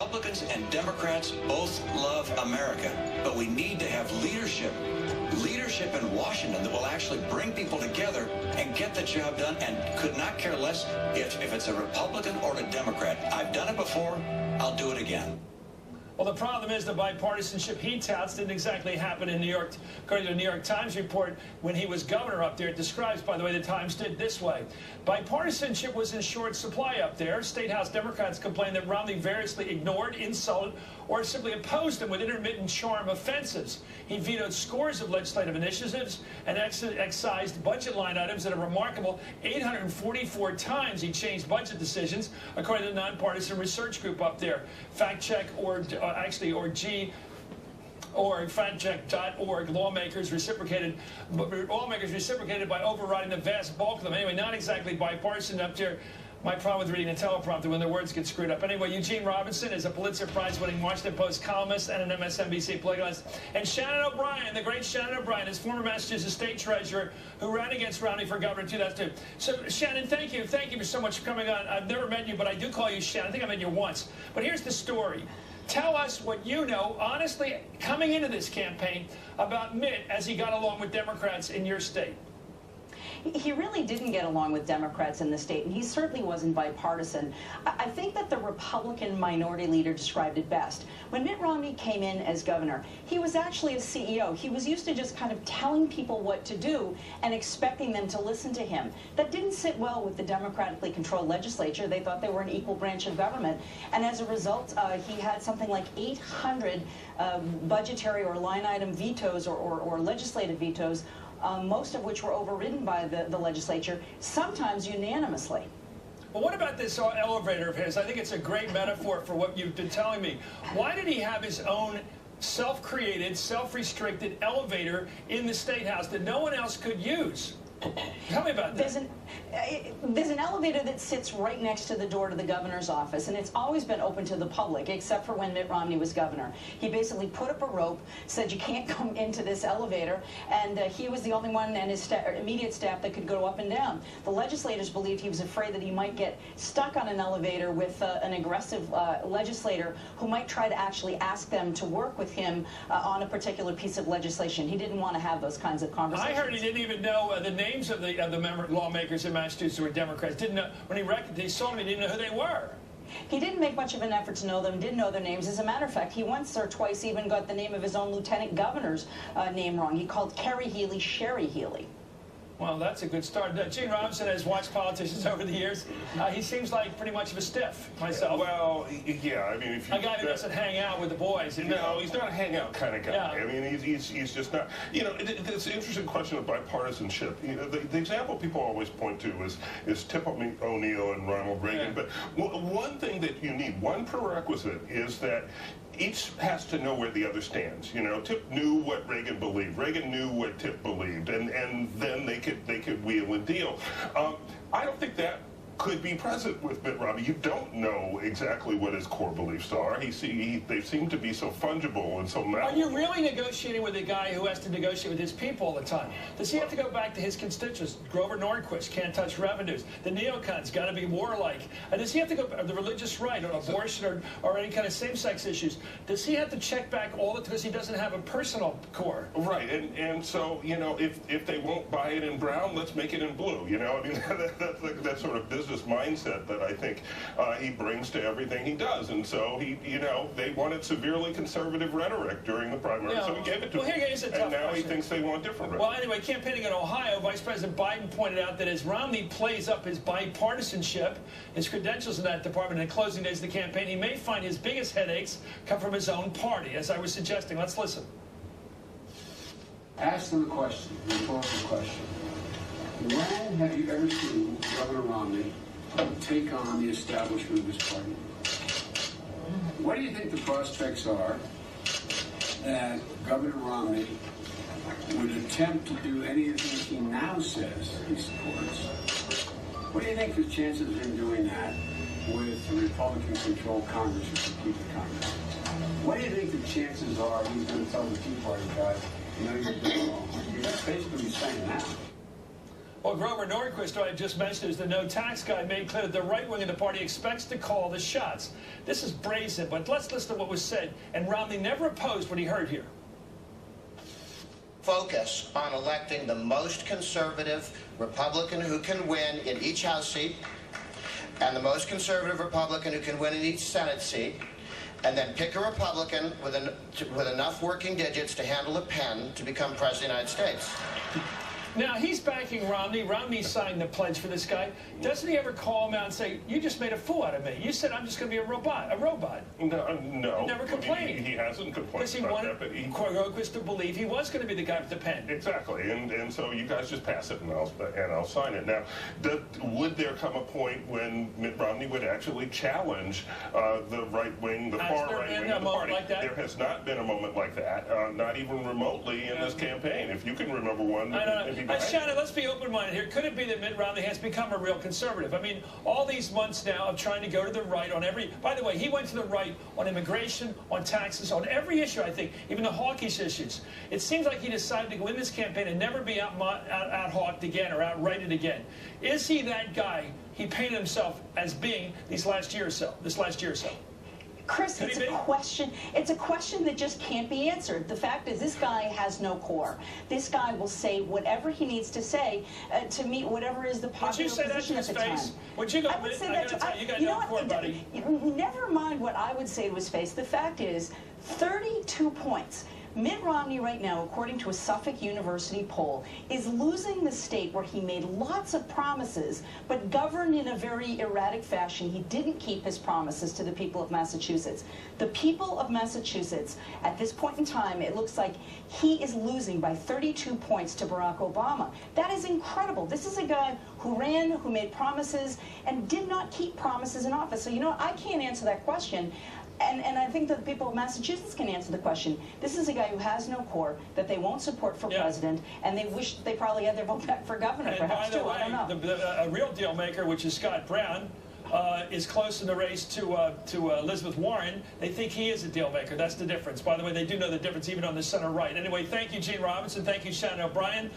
Republicans and Democrats both love America, but we need to have leadership in Washington that will actually bring people together and get the job done, and could not care less if it's a Republican or a Democrat. I've done it before. I'll do it again. Well, the problem is the bipartisanship he touts didn't exactly happen in New York. According to the New York Times report, when he was governor up there, it describes, by the way, the Times did this way. Bipartisanship was in short supply up there. State House Democrats complained that Romney variously ignored, insulted, or simply opposed him with intermittent charm offensives. He vetoed scores of legislative initiatives and excised budget line items at a remarkable 844 times. He changed budget decisions, according to the nonpartisan research group up there. FactCheck.org, lawmakers reciprocated by overriding the vast bulk of them. Anyway, not exactly bipartisan up there. My problem with reading a teleprompter when the words get screwed up. Anyway, Eugene Robinson is a Pulitzer Prize-winning Washington Post columnist and an MSNBC political. And Shannon O'Brien, the great Shannon O'Brien, is former Massachusetts state treasurer who ran against Romney for governor in 2002. So, Shannon, thank you. Thank you so much for coming on. I've never met you, but I do call you Shannon. I think I met you once. But here's the story. Tell us what you know, honestly, coming into this campaign about Mitt as he got along with Democrats in your state. He really didn't get along with Democrats in the state, and he certainly wasn't bipartisan. I think that the Republican minority leader described it best. When Mitt Romney came in as governor, he was actually a CEO. He was used to just kind of telling people what to do and expecting them to listen to him. That didn't sit well with the democratically controlled legislature. They thought they were an equal branch of government, and as a result, he had something like 800 budgetary or line item vetoes or legislative vetoes, most of which were overridden by the legislature, sometimes unanimously. Well, what about this elevator of his? I think it's a great metaphor for what you've been telling me. Why did he have his own self-created, self-restricted elevator in the State House that no one else could use? Tell me about that. There's an elevator that sits right next to the door to the governor's office, and it's always been open to the public, except for when Mitt Romney was governor. He basically put up a rope, said you can't come into this elevator, and he was the only one and his immediate staff that could go up and down. The legislators believed he was afraid that he might get stuck on an elevator with an aggressive legislator who might try to actually ask them to work with him on a particular piece of legislation. He didn't want to have those kinds of conversations. I heard he didn't even know the names of the lawmakers in Massachusetts who were Democrats. Didn't know, when he saw them, he didn't know who they were. He didn't make much of an effort to know them, didn't know their names. As a matter of fact, he once or twice even got the name of his own lieutenant governor's name wrong. He called Kerry Healy Sherry Healy. Well, that's a good start. Gene Robinson has watched politicians over the years. He seems like pretty much of a stiff, myself. Well, yeah, I mean, if you... A guy who doesn't hang out with the boys. No, he's not a hangout kind of guy. Yeah. I mean, he's just not... You know, it's an interesting question of bipartisanship. You know, the example people always point to is Tip O'Neill and Ronald Reagan. Yeah. But one thing that you need, one prerequisite, is that each has to know where the other stands. You know, Tip knew what Reagan believed. Reagan knew what Tip believed, and then they could wheel and deal. I don't think that could be present with Mitt Romney. You don't know exactly what his core beliefs are. They seem to be so fungible and so malleable. Are you really negotiating with a guy who has to negotiate with his people all the time? Does he have to go back to his constituents? Grover Norquist can't touch revenues. The neocons got to be warlike. Does he have to go the religious right or abortion or any kind of same-sex issues? Does he have to check back all the time because he doesn't have a personal core? Right, and so, you know, if they won't buy it in brown, let's make it in blue. You know, I mean, that's sort of business mindset that I think he brings to everything he does. And so they wanted severely conservative rhetoric during the primary, so he gave it to him. And now he thinks they want different rhetoric. Well, anyway, campaigning in Ohio, Vice President Biden pointed out that as Romney plays up his bipartisanship, his credentials in that department in closing days of the campaign, he may find his biggest headaches come from his own party, as I was suggesting. Let's listen. Ask them a question, a rhetorical question. When have you ever seen Governor Romney take on the establishment of his party? What do you think the prospects are that Governor Romney would attempt to do any of the things he now says he supports? What do you think the chances of him doing that with the Republican-controlled Congress or competing Congress? What do you think the chances are he's going to tell the Tea Party guys, you know, you're doing wrong? That's basically what he's saying now. Well, Grover Norquist, who I just mentioned, is the no tax guy, made clear that the right wing of the party expects to call the shots. This is brazen, but let's listen to what was said, and Romney never opposed what he heard here. Focus on electing the most conservative Republican who can win in each House seat, and the most conservative Republican who can win in each Senate seat, and then pick a Republican with enough working digits to handle a pen to become President of the United States. Now, he's backing Romney. Romney signed the pledge for this guy. Doesn't he ever call him out and say, you just made a fool out of me? You said I'm just going to be a robot. No. He never complained. He hasn't complained because he about wanted that, but Norquist to believe he was going to be the guy with the pen. Exactly, and so you guys just pass it and I'll sign it. Now, would there come a point when Mitt Romney would actually challenge the right wing, the far right wing of the party? Like that? There has not been a moment like that, not even remotely in this campaign. If you can remember one, Shannon, let's be open-minded here. Could it be that Mitt Romney has become a real conservative? I mean, all these months now of trying to go to the right on every... By the way, he went to the right on immigration, on taxes, on every issue, I think, even the hawkish issues. It seems like he decided to go in this campaign and never be out-hawked again or out-righted again. Is he that guy he painted himself as being this last year or so? Chris, it's a question that just can't be answered. The fact is, this guy has no core. This guy will say whatever he needs to say to meet whatever is the popular position at the time. Would you go, I would say that to his face. You got no core, buddy. Never mind what I would say to his face. The fact is, 32 points. Mitt Romney right now, according to a Suffolk University poll, is losing the state where he made lots of promises, but governed in a very erratic fashion. He didn't keep his promises to the people of Massachusetts. The people of Massachusetts, at this point in time, it looks like he is losing by 32 points to Barack Obama. That is incredible. This is a guy who ran, who made promises, and did not keep promises in office. So, you know, I can't answer that question. And I think that the people of Massachusetts can answer the question. This is a guy who has no core, that they won't support for president, and they wish they probably had their vote back for governor, and perhaps, too. I don't know. A real deal maker, which is Scott Brown, is close in the race to Elizabeth Warren. They think he is a deal maker. That's the difference. By the way, they do know the difference even on the center right. Anyway, thank you, Gene Robinson. Thank you, Shannon O'Brien.